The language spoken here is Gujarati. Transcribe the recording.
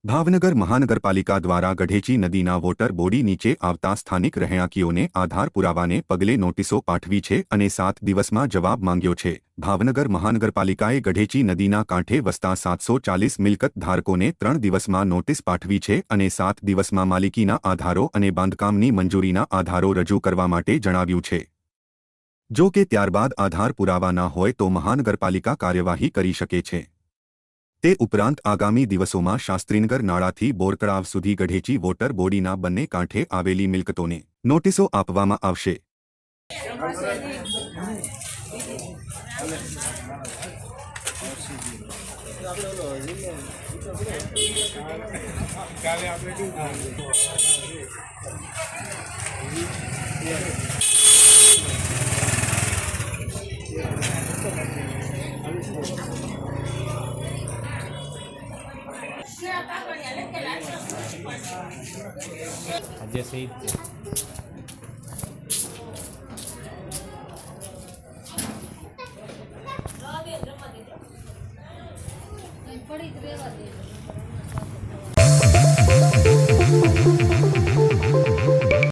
ભાવનગર મહાનગરપાલિકા દ્વારા ગઢેચી નદીના વોટર બોડી નીચે આવતા સ્થાનિક રહેણાંકીઓને આધાર પુરાવાને પગલે નોટિસો પાઠવી છે અને 7 દિવસમાં જવાબ માંગ્યો છે। ભાવનગર મહાનગરપાલિકાએ ગઢેચી નદીના કાંઠે વસતા 740 મિલકત ધારકોને 3 દિવસમાં નોટિસ પાઠવી છે અને 7 દિવસમાં માલિકીના આધારો અને બાંધકામની મંજૂરીના આધારો રજૂ કરવા માટે જણાવ્યું છે। જો કે ત્યારબાદ આધાર પુરાવા ન હોય તો મહાનગરપાલિકા કાર્યવાહી કરી શકે છે। તે ઉપરાંત આગામી દિવસોમાં શાસ્ત્રીનગર નાળાથી બોરતળાવ સુધી ગઢેચી વોટર બોડીના બંને કાંઠે આવેલી મિલકતોને નોટિસો આપવામાં આવશે। આજે સહિત પડી જ રહેવા દે।